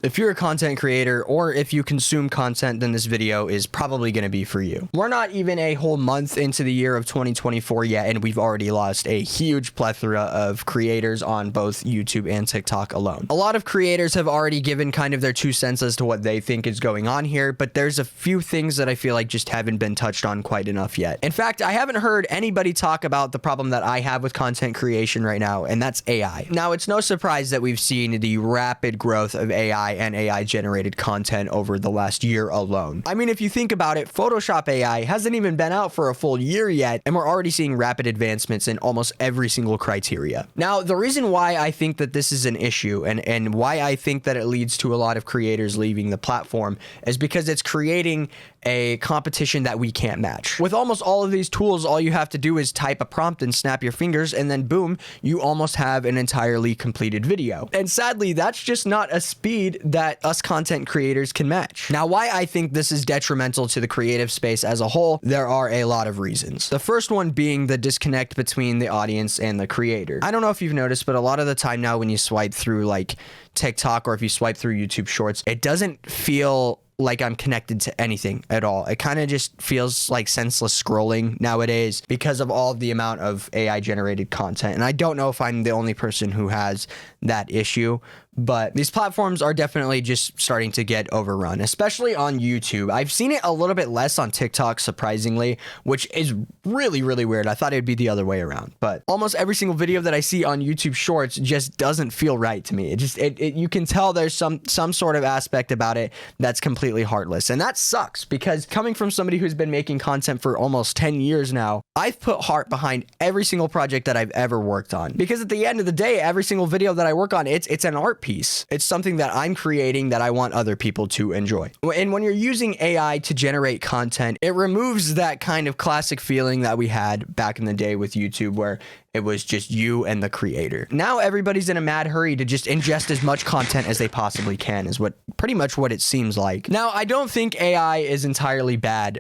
If you're a content creator or if you consume content, then this video is probably going to be for you. We're not even a whole month into the year of 2024 yet, and we've already lost a huge plethora of creators on both YouTube and TikTok alone. A lot of creators have already given kind of their 2 cents as to what they think is going on here, but there's a few things that I feel like just haven't been touched on quite enough yet. In fact, I haven't heard anybody talk about the problem that I have with content creation right now, and that's AI. Now, it's no surprise that we've seen the rapid growth of AI and AI generated content over the last year alone. I mean, if you think about it, Photoshop AI hasn't even been out for a full year yet, and we're already seeing rapid advancements in almost every single criteria. Now, the reason why I think that this is an issue and why I think that it leads to a lot of creators leaving the platform is because it's creating a competition that we can't match. With almost all of these tools, all you have to do is type a prompt and snap your fingers, and then boom, you almost have an entirely completed video. And sadly, that's just not a speed that us content creators can match. Now, why I think this is detrimental to the creative space as a whole, there are a lot of reasons. The first one being the disconnect between the audience and the creator. I don't know if you've noticed, but a lot of the time now when you swipe through like TikTok or if you swipe through YouTube Shorts, it doesn't feel like I'm connected to anything at all. It kind of just feels like senseless scrolling nowadays because of all the amount of AI generated content. And I don't know if I'm the only person who has that issue, but these platforms are definitely just starting to get overrun, especially on YouTube. I've seen it a little bit less on TikTok, surprisingly, which is really, really weird. I thought it'd be the other way around, but almost every single video that I see on YouTube Shorts just doesn't feel right to me. You can tell there's some sort of aspect about it that's completely heartless, and that sucks because coming from somebody who's been making content for almost 10 years now, I've put heart behind every single project that I've ever worked on, because at the end of the day, every single video that I work on, it's an art piece. It's something that I'm creating that I want other people to enjoy. And when you're using AI to generate content, it removes that kind of classic feeling that we had back in the day with YouTube where it was just you and the creator. Now everybody's in a mad hurry to just ingest as much content as they possibly can, is pretty much what it seems like. Now, I don't think AI is entirely bad.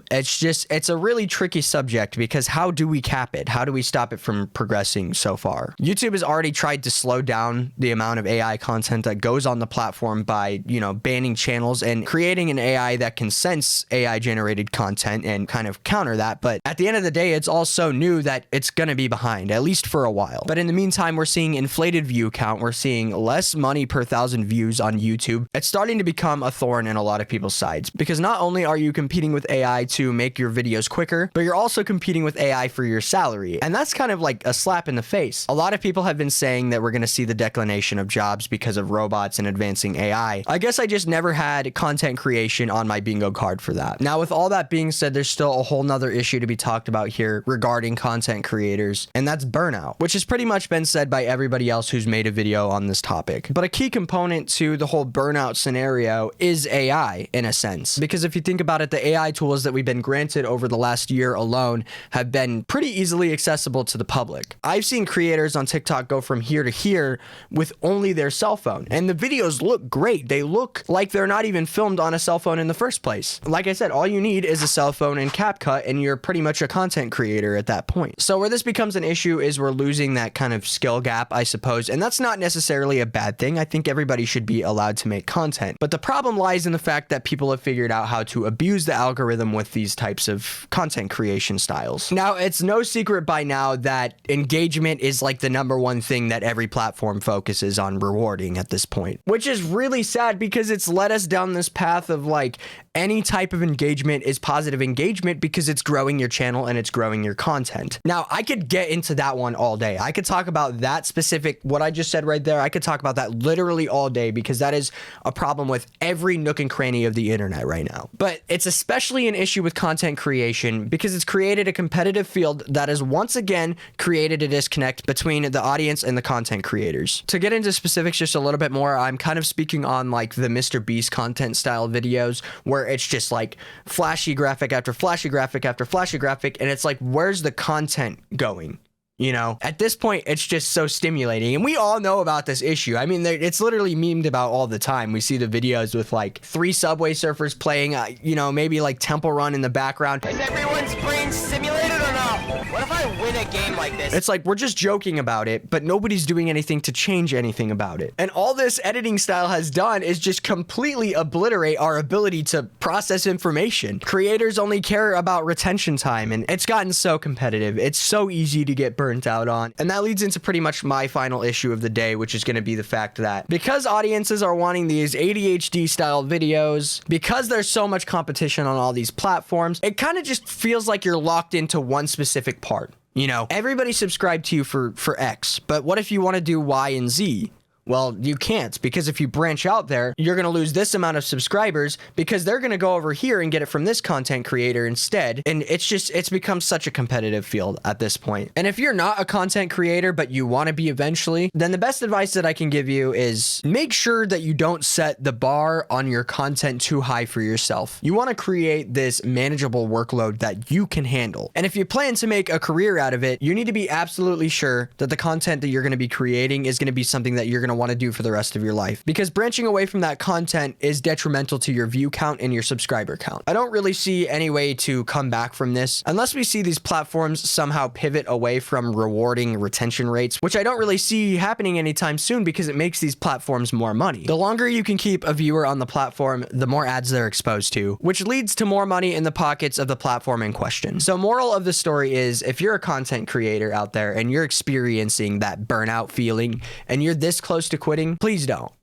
It's a really tricky subject because how do we cap it? How do we stop it from progressing so far? YouTube has already tried to slow down the amount of AI content that goes on the platform by, banning channels and creating an AI that can sense AI generated content and kind of counter that. But at the end of the day, it's all so new that it's going to be behind, at least for a while. But in the meantime, we're seeing inflated view count. We're seeing less money per 1,000 views on YouTube. It's starting to become a thorn in a lot of people's sides because not only are you competing with AI to make your videos quicker, but you're also competing with AI for your salary. And that's kind of like a slap in the face. A lot of people have been saying that we're going to see the declination of jobs because of robots and advancing AI. I guess I just never had content creation on my bingo card for that. Now, with all that being said, there's still a whole nother issue to be talked about here regarding content creators, and that's burnout, which has pretty much been said by everybody else who's made a video on this topic. But a key component to the whole burnout scenario is AI, in a sense, because if you think about it, the AI tools that we've been granted over the last year alone have been pretty easily accessible to the public. I've seen creators on TikTok go from here to here with only their cell phone, and the videos look great. They look like they're not even filmed on a cell phone in the first place. Like I said, all you need is a cell phone and CapCut, and you're pretty much a content creator at that point. So where this becomes an issue is we're losing that kind of skill gap, I suppose, and that's not necessarily a bad thing. I think everybody should be allowed to make content, but the problem lies in the fact that people have figured out how to abuse the algorithm with these types of content creation styles. Now, it's no secret by now that engagement is like the #1 thing that every platform focuses on rewarding at this point, which is really sad because it's led us down this path of like any type of engagement is positive engagement because it's growing your channel and it's growing your content. Now, I could get into that one all day. I could talk about that specific, what I just said right there. I could talk about that literally all day because that is a problem with every nook and cranny of the internet right now. But it's especially an issue with content creation because it's created a competitive field that has once again created a disconnect between the audience and the content creators. To get into specifics just a little bit more, I'm kind of speaking on like the Mr. Beast content style videos where it's just like flashy graphic after flashy graphic after flashy graphic, and it's like, where's the content going? You know, at this point, it's just so stimulating. And we all know about this issue. I mean, it's literally memed about all the time. We see the videos with like 3 Subway Surfers playing, you know, maybe like Temple Run in the background. Is everyone's brain simulated or not? What if I win a game like this? It's like we're just joking about it, but nobody's doing anything to change anything about it. And all this editing style has done is just completely obliterate our ability to process information. Creators only care about retention time, and it's gotten so competitive. It's so easy to get burnt out on. And that leads into pretty much my final issue of the day, which is going to be the fact that because audiences are wanting these ADHD style videos, because there's so much competition on all these platforms, it kind of just feels like you're locked into one specific part. You know, everybody subscribed to you for X, but what if you want to do Y and Z? Well, you can't, because if you branch out there, you're going to lose this amount of subscribers because they're going to go over here and get it from this content creator instead. And it's become such a competitive field at this point. And if you're not a content creator, but you want to be eventually, then the best advice that I can give you is make sure that you don't set the bar on your content too high for yourself. You want to create this manageable workload that you can handle. And if you plan to make a career out of it, you need to be absolutely sure that the content that you're going to be creating is going to be something that you're going to want to do for the rest of your life, because branching away from that content is detrimental to your view count and your subscriber count. I don't really see any way to come back from this unless we see these platforms somehow pivot away from rewarding retention rates, which I don't really see happening anytime soon because it makes these platforms more money. The longer you can keep a viewer on the platform, the more ads they're exposed to, which leads to more money in the pockets of the platform in question. So moral of the story is, if you're a content creator out there and you're experiencing that burnout feeling and you're this close to quitting, please don't.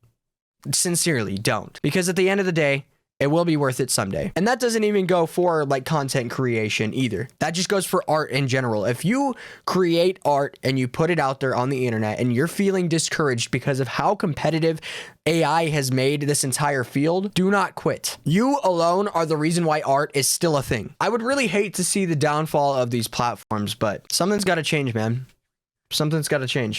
Sincerely, don't. Because at the end of the day, it will be worth it someday. And that doesn't even go for like content creation either. That just goes for art in general. If you create art and you put it out there on the internet and you're feeling discouraged because of how competitive AI has made this entire field, do not quit. You alone are the reason why art is still a thing. I would really hate to see the downfall of these platforms, but something's got to change, man. Something's got to change.